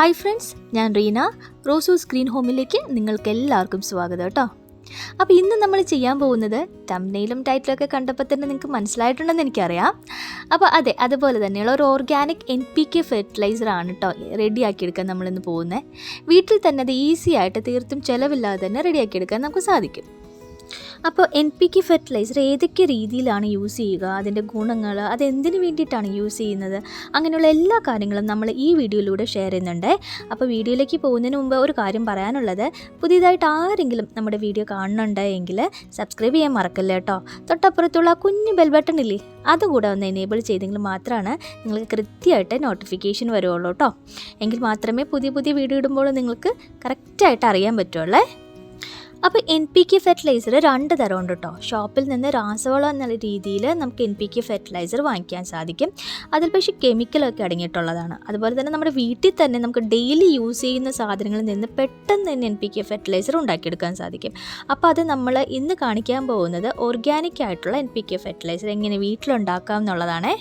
Hi friends, ഞാൻ Reena. റോസൂസ് green ഹോമിലേക്ക് നിങ്ങൾക്ക് എല്ലാവർക്കും സ്വാഗതം കേട്ടോ. അപ്പോൾ ഇന്ന് നമ്മൾ ചെയ്യാൻ പോകുന്നത് തംബ്നെയിലും ടൈറ്റിലൊക്കെ കണ്ടപ്പോൾ തന്നെ നിങ്ങൾക്ക് മനസ്സിലായിട്ടുണ്ടെന്ന് എനിക്കറിയാം. അപ്പോൾ അതുപോലെ തന്നെയുള്ള ഒരു ഓർഗാനിക് NPK ഫെർട്ടിലൈസറാണ് കേട്ടോ റെഡിയാക്കിയെടുക്കാൻ നമ്മളിന്ന് പോകുന്നത്. വീട്ടിൽ തന്നെ അത് ഈസി ആയിട്ട് തീർത്തും ചിലവില്ലാതെ തന്നെ റെഡിയാക്കിയെടുക്കാൻ നമുക്ക് സാധിക്കും. അപ്പോൾ NPK ഫെർട്ടിലൈസർ ഏതൊക്കെ രീതിയിലാണ് യൂസ് ചെയ്യുക, അതിൻ്റെ ഗുണങ്ങൾ, അതെന്തിനു വേണ്ടിയിട്ടാണ് യൂസ് ചെയ്യുന്നത്, അങ്ങനെയുള്ള എല്ലാ കാര്യങ്ങളും നമ്മൾ ഈ വീഡിയോയിലൂടെ ഷെയർ ചെയ്യുന്നുണ്ട്. അപ്പോൾ വീഡിയോയിലേക്ക് പോകുന്നതിന് മുമ്പ് ഒരു കാര്യം പറയാനുള്ളത്, പുതിയതായിട്ട് ആരെങ്കിലും നമ്മുടെ വീഡിയോ കാണുന്നുണ്ടെങ്കിൽ സബ്സ്ക്രൈബ് ചെയ്യാൻ മറക്കല്ലേ കേട്ടോ. തൊട്ടപ്പുറത്തുള്ള കുഞ്ഞു ബെൽ ബട്ടൺ ഇല്ലേ, അതുകൂടെ ഒന്ന് എനേബിൾ ചെയ്തെങ്കിൽ മാത്രമാണ് നിങ്ങൾക്ക് കൃത്യമായിട്ട് നോട്ടിഫിക്കേഷൻ വരുള്ളൂ കേട്ടോ. എങ്കിൽ മാത്രമേ പുതിയ വീഡിയോ ഇടുമ്പോൾ നിങ്ങൾക്ക് കറക്റ്റായിട്ട് അറിയാൻ പറ്റുള്ളൂ. അപ്പോൾ NPK ഫെർട്ടിലൈസർ 2 തരമുണ്ട് കേട്ടോ. ഷോപ്പിൽ നിന്ന് രാസവളം എന്നുള്ള രീതിയിൽ നമുക്ക് NPK ഫെർട്ടിലൈസർ വാങ്ങിക്കാൻ സാധിക്കും. അതിൽ പക്ഷേ കെമിക്കലൊക്കെ അടങ്ങിയിട്ടുള്ളതാണ്. അതുപോലെ തന്നെ നമ്മുടെ വീട്ടിൽ തന്നെ നമുക്ക് ഡെയിലി യൂസ് ചെയ്യുന്ന സാധനങ്ങളിൽ നിന്ന് പെട്ടെന്ന് തന്നെ NPK ഫെർട്ടിലൈസർ ഉണ്ടാക്കിയെടുക്കാൻ സാധിക്കും. അപ്പോൾ അത് നമ്മൾ ഇന്ന് കാണിക്കാൻ പോകുന്നത് ഓർഗാനിക് ആയിട്ടുള്ള NPK ഫെർട്ടിലൈസർ എങ്ങനെ വീട്ടിലുണ്ടാക്കാം എന്നുള്ളതാണ്.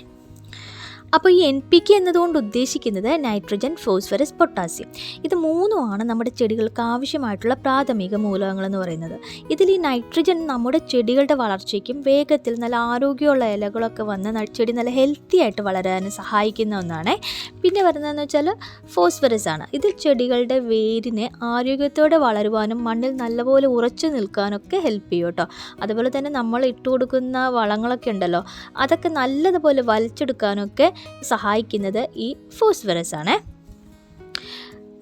അപ്പോൾ ഈ NPK എന്നതുകൊണ്ട് ഉദ്ദേശിക്കുന്നത് നൈട്രജൻ, ഫോസ്ഫറസ്, പൊട്ടാസ്യം. ഇത് മൂന്നുമാണ് നമ്മുടെ ചെടികൾക്ക് ആവശ്യമായിട്ടുള്ള പ്രാഥമിക മൂലകങ്ങളെന്ന് പറയുന്നത്. ഇതിൽ ഈ നൈട്രജൻ നമ്മുടെ ചെടികളുടെ വളർച്ചയ്ക്കും വേഗത്തിൽ നല്ല ആരോഗ്യമുള്ള ഇലകളൊക്കെ വന്ന് ചെടി നല്ല ഹെൽത്തി ആയിട്ട് വളരാനും സഹായിക്കുന്ന ഒന്നാണ്. പിന്നെ വരുന്നതെന്ന് വെച്ചാൽ ഫോസ്ഫറസ് ആണ്. ഇത് ചെടികളുടെ വേരിനെ ആരോഗ്യത്തോടെ വളരുവാനും മണ്ണിൽ നല്ലപോലെ ഉറച്ചു നിൽക്കാനൊക്കെ ഹെൽപ്പ് ചെയ്യും കേട്ടോ. അതുപോലെ തന്നെ നമ്മൾ ഇട്ട് കൊടുക്കുന്ന വളങ്ങളൊക്കെ ഉണ്ടല്ലോ, അതൊക്കെ നല്ലതുപോലെ വലിച്ചെടുക്കാനൊക്കെ സഹായിക്കുന്നത് ഈ ഫോസ്ഫറസ് ആണ്.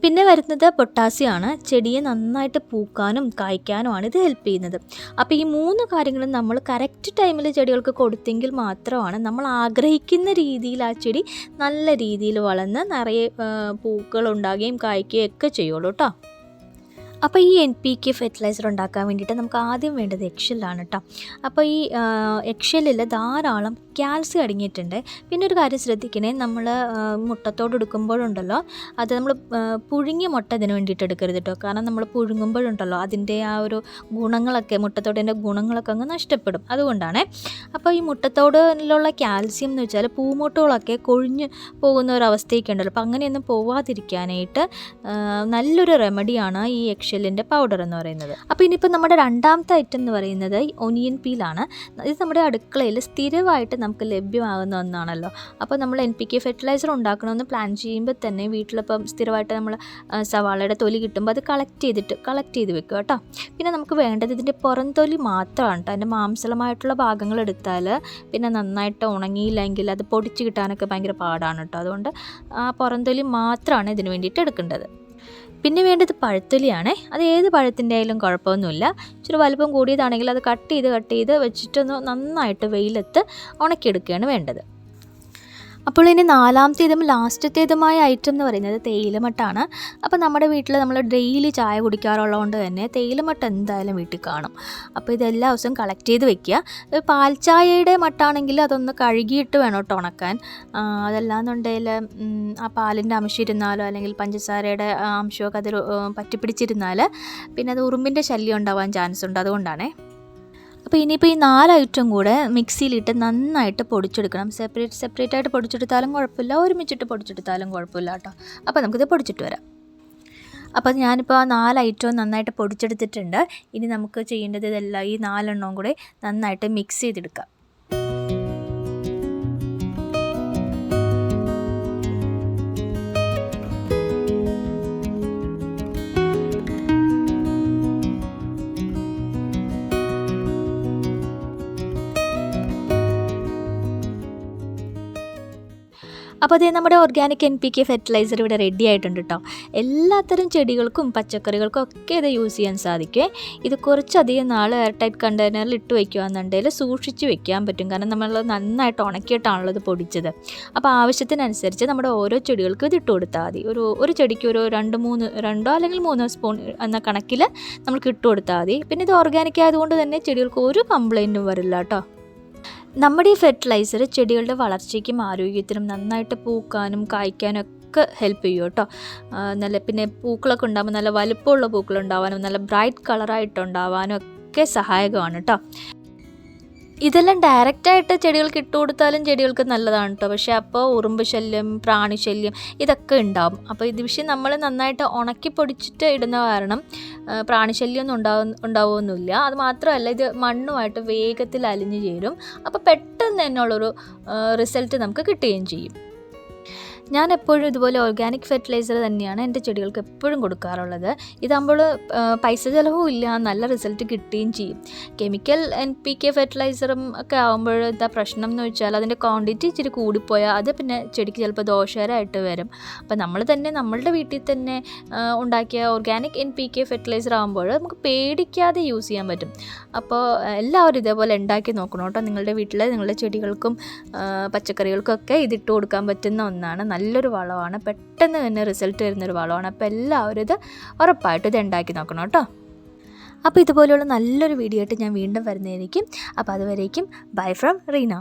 പിന്നെ വരുന്നത് പൊട്ടാസ്യം ആണ്. ചെടിയെ നന്നായിട്ട് പൂക്കാനും കായ്ക്കാനുമാണ് ഇത് ഹെൽപ്പ് ചെയ്യുന്നത്. അപ്പോൾ ഈ 3 കാര്യങ്ങളും നമ്മൾ കറക്റ്റ് ടൈമിൽ ചെടികൾക്ക് കൊടുത്തെങ്കിൽ മാത്രമാണ് നമ്മൾ ആഗ്രഹിക്കുന്ന രീതിയിൽ ആ ചെടി നല്ല രീതിയിൽ വളർന്ന് നിറയെ പൂക്കൾ ഉണ്ടാകുകയും കായ്ക്കുകയും ഒക്കെ ചെയ്യുള്ളൂ കേട്ടോ. അപ്പോൾ ഈ NPK ഫെർട്ടിലൈസർ ഉണ്ടാക്കാൻ വേണ്ടിയിട്ട് നമുക്ക് ആദ്യം വേണ്ടത് എക്സെല്ലാണ് കേട്ടോ. അപ്പോൾ ഈ എക്സെല്ലിൽ ധാരാളം കാൽസ്യം അടങ്ങിയിട്ടുണ്ട്. പിന്നെ ഒരു കാര്യം ശ്രദ്ധിക്കണേ, നമ്മൾ മുട്ടത്തോട് എടുക്കുമ്പോഴുണ്ടല്ലോ, അത് നമ്മൾ പുഴുങ്ങിയ മുട്ട ഇതിന് വേണ്ടിയിട്ട് എടുക്കരുത് കേട്ടോ. കാരണം നമ്മൾ പുഴുങ്ങുമ്പോഴുണ്ടല്ലോ അതിൻ്റെ ആ ഒരു ഗുണങ്ങളൊക്കെ, മുട്ടത്തോടിൻ്റെ ഗുണങ്ങളൊക്കെ അങ്ങ് നഷ്ടപ്പെടും. അതുകൊണ്ടാണ്. അപ്പോൾ ഈ മുട്ടത്തോടിലുള്ള കാൽസ്യം എന്ന് വെച്ചാൽ പൂമൊട്ടുകളൊക്കെ കൊഴിഞ്ഞ് പോകുന്ന ഒരു അവസ്ഥയൊക്കെ ഉണ്ടല്ലോ. അപ്പോൾ അങ്ങനെയൊന്നും പോവാതിരിക്കാനായിട്ട് നല്ലൊരു റെമഡിയാണ് ഈ എക്സെല്ലിൻ്റെ പൗഡർ എന്ന് പറയുന്നത്. അപ്പോൾ ഇനിയിപ്പോൾ നമ്മുടെ രണ്ടാമത്തെ ഐറ്റം എന്ന് പറയുന്നത് ഒനിയൻ പീലാണ്. ഇത് നമ്മുടെ അടുക്കളയിൽ സ്ഥിരമായിട്ട് നമുക്ക് ലഭ്യമാകുന്ന ഒന്നാണല്ലോ. അപ്പോൾ നമ്മൾ NPK ഫെർട്ടിലൈസർ ഉണ്ടാക്കണമെന്ന് പ്ലാൻ ചെയ്യുമ്പോൾ തന്നെ വീട്ടിലിപ്പം സ്ഥിരമായിട്ട് നമ്മൾ സവാളയുടെ തൊലി കിട്ടുമ്പോൾ അത് കളക്ട് ചെയ്ത് വെക്കുക കേട്ടോ. പിന്നെ നമുക്ക് വേണ്ടത് ഇതിൻ്റെ പുറംതൊലി മാത്രമാണ് കേട്ടോ. അതിൻ്റെ മാംസളമായിട്ടുള്ള ഭാഗങ്ങൾ എടുത്താൽ പിന്നെ നന്നായിട്ട് ഉണങ്ങിയില്ലെങ്കിൽ അത് പൊടിച്ച് കിട്ടാനൊക്കെ ഭയങ്കര പാടാണ് കേട്ടോ. അതുകൊണ്ട് ആ പുറംതൊലി മാത്രമാണ് ഇതിന് വേണ്ടിയിട്ട് എടുക്കേണ്ടത്. പിന്നെ വേണ്ടത് പഴത്തൊലിയാണ്. അത് ഏത് പഴത്തിൻ്റെ ആയാലും കുഴപ്പമൊന്നുമില്ല. ഇച്ചിരി വലുപ്പം കൂടിയതാണെങ്കിൽ അത് കട്ട് ചെയ്ത് വെച്ചിട്ടൊന്ന് നന്നായിട്ട് വെയിലത്ത് ഉണക്കിയെടുക്കുകയാണ് വേണ്ടത്. അപ്പോൾ ഇനി നാലാമത്തേതും ലാസ്റ്റത്തേതുമായ ഐറ്റം എന്ന് പറയുന്നത് തേയിലമട്ടാണ്. അപ്പോൾ നമ്മുടെ വീട്ടിൽ നമ്മൾ ഡെയിലി ചായ കുടിക്കാറുള്ളതുകൊണ്ട് തന്നെ തേയിലമട്ട എന്തായാലും വീട്ടിൽ കാണും. അപ്പോൾ ഇതെല്ലാ ദിവസവും കളക്ട് ചെയ്ത് വെക്കുക. പാൽച്ചായയുടെ മട്ടാണെങ്കിൽ അതൊന്ന് കഴുകിയിട്ട് വേണം കേട്ടോ ഉണക്കാൻ. അതല്ലാന്നുണ്ടെങ്കിൽ ആ പാലിൻ്റെ അംശം ഇരുന്നാലോ അല്ലെങ്കിൽ പഞ്ചസാരയുടെ അംശമൊക്കെ അതിൽ പറ്റിപ്പിടിച്ചിരുന്നാൽ പിന്നെ അത് ഉറുമ്പിൻ്റെ ശല്യം ഉണ്ടാവാൻ ചാൻസ് ഉണ്ട്. അതുകൊണ്ടാണേ. അപ്പോൾ ഇനിയിപ്പോൾ ഈ 4 ഐറ്റം കൂടെ മിക്സിയിലിട്ട് നന്നായിട്ട് പൊടിച്ചെടുക്കണം. സെപ്പറേറ്റ് ആയിട്ട് പൊടിച്ചെടുത്താലും കുഴപ്പമില്ല, ഒരുമിച്ചിട്ട് പൊടിച്ചെടുത്താലും കുഴപ്പമില്ല കേട്ടോ. അപ്പോൾ നമുക്കിത് പൊടിച്ചിട്ട് വരാം. അപ്പോൾ ഞാനിപ്പോൾ ആ 4 ഐറ്റവും നന്നായിട്ട് പൊടിച്ചെടുത്തിട്ടുണ്ട്. ഇനി നമുക്ക് ചെയ്യേണ്ടത് ഇതെല്ലാം ഈ 4 എണ്ണവും കൂടെ നന്നായിട്ട് മിക്സ് ചെയ്തെടുക്കാം. അപ്പോൾ അതേ നമ്മുടെ ഓർഗാനിക് NPK ഫെർട്ടിലൈസർ ഇവിടെ റെഡി ആയിട്ടുണ്ട് കേട്ടോ. എല്ലാത്തരം ചെടികൾക്കും പച്ചക്കറികൾക്കും ഒക്കെ ഇത് യൂസ് ചെയ്യാൻ സാധിക്കും. ഇത് കുറച്ചധികം നാൾ എയർ ടൈറ്റ് കണ്ടെയ്നറിൽ ഇട്ട് വയ്ക്കുകയെന്നുണ്ടെങ്കിൽ സൂക്ഷിച്ച് വെക്കാൻ പറ്റും. കാരണം നമ്മൾ നന്നായിട്ട് ഉണക്കിയിട്ടാണല്ലോ ഇത് പൊടിച്ചത്. അപ്പോൾ ആവശ്യത്തിനനുസരിച്ച് നമ്മുടെ ഓരോ ചെടികൾക്കും ഇത് ഇട്ട് കൊടുത്താൽ മതി. ഒരു ചെടിക്ക് ഒരു 2 അല്ലെങ്കിൽ 3 സ്പൂൺ എന്ന കണക്കിൽ നമുക്ക് ഇട്ട് കൊടുത്താൽ മതി. പിന്നെ ഇത് ഓർഗാനിക് ആയതുകൊണ്ട് തന്നെ ചെടികൾക്ക് ഒരു കംപ്ലൈൻറ്റും വരില്ല കേട്ടോ. നമ്മുടെ ഈ ഫെർട്ടിലൈസർ ചെടികളുടെ വളർച്ചയ്ക്കും ആരോഗ്യത്തിനും നന്നായിട്ട് പൂക്കാനും കായ്ക്കാനും ഒക്കെ ഹെൽപ്പ് ചെയ്യും കേട്ടോ. പിന്നെ പൂക്കളൊക്കെ ഉണ്ടാകുമ്പോൾ നല്ല വലുപ്പമുള്ള പൂക്കളുണ്ടാവാനും നല്ല ബ്രൈറ്റ് കളറായിട്ടുണ്ടാവാനും ഒക്കെ സഹായകമാണ് കേട്ടോ. ഇതെല്ലാം ഡയറക്റ്റായിട്ട് ചെടികൾക്ക് ഇട്ട് കൊടുത്താലും ചെടികൾക്ക് നല്ലതാണ് കേട്ടോ. പക്ഷേ അപ്പോൾ ഉറുമ്പ് ശല്യം, പ്രാണിശല്യം ഇതൊക്കെ ഉണ്ടാവും. അപ്പോൾ ഇത് പക്ഷേ നമ്മൾ നന്നായിട്ട് ഉണക്കി പൊടിച്ചിട്ട് ഇടുന്ന കാരണം പ്രാണിശല്യമൊന്നും ഉണ്ടാവുമൊന്നുമില്ല. അത് മാത്രമല്ല ഇത് മണ്ണുമായിട്ട് വേഗത്തിൽ അലിഞ്ഞു ചേരും. അപ്പോൾ പെട്ടെന്ന് തന്നെയുള്ളൊരു റിസൾട്ട് നമുക്ക് കിട്ടുകയും ചെയ്യും. ഞാൻ എപ്പോഴും ഇതുപോലെ ഓർഗാനിക് ഫെർട്ടിലൈസർ തന്നെയാണ് എൻ്റെ ചെടികൾക്ക് എപ്പോഴും കൊടുക്കാറുള്ളത്. ഇതാകുമ്പോൾ പൈസ ചിലവും ഇല്ല, നല്ല റിസൾട്ട് കിട്ടുകയും ചെയ്യും. കെമിക്കൽ NPK ഫെർട്ടിലൈസറും ഒക്കെ ആകുമ്പോൾ എന്താ പ്രശ്നം എന്ന് വെച്ചാൽ അതിൻ്റെ ക്വാണ്ടിറ്റി ഇച്ചിരി കൂടിപ്പോയാൽ അത് പിന്നെ ചെടിക്ക് ചിലപ്പോൾ ദോഷകരമായിട്ട് വരും. അപ്പോൾ നമ്മൾ തന്നെ നമ്മളുടെ വീട്ടിൽ തന്നെ ഉണ്ടാക്കിയ ഓർഗാനിക് NPK ഫെർട്ടിലൈസർ ആകുമ്പോൾ നമുക്ക് പേടിക്കാതെ യൂസ് ചെയ്യാൻ പറ്റും. അപ്പോൾ എല്ലാവരും ഇതേപോലെ ഉണ്ടാക്കി നോക്കണം കേട്ടോ. നിങ്ങളുടെ വീട്ടിൽ നിങ്ങളുടെ ചെടികൾക്കും പച്ചക്കറികൾക്കും ഒക്കെ ഇതിട്ട് കൊടുക്കാൻ പറ്റുന്ന ഒന്നാണ്. നല്ലൊരു വളമാണ്, പെട്ടെന്ന് തന്നെ റിസൾട്ട് വരുന്നൊരു വളമാണ്. അപ്പോൾ എല്ലാവരും ഇത് ഉറപ്പായിട്ടും ഇത് ഉണ്ടാക്കി നോക്കണം കേട്ടോ. അപ്പോൾ ഇതുപോലെയുള്ള നല്ലൊരു വീഡിയോ ആയിട്ട് ഞാൻ വീണ്ടും വരുന്നതായിരിക്കും. അപ്പോൾ അതുവരേക്കും ബൈ ഫ്രം റീന.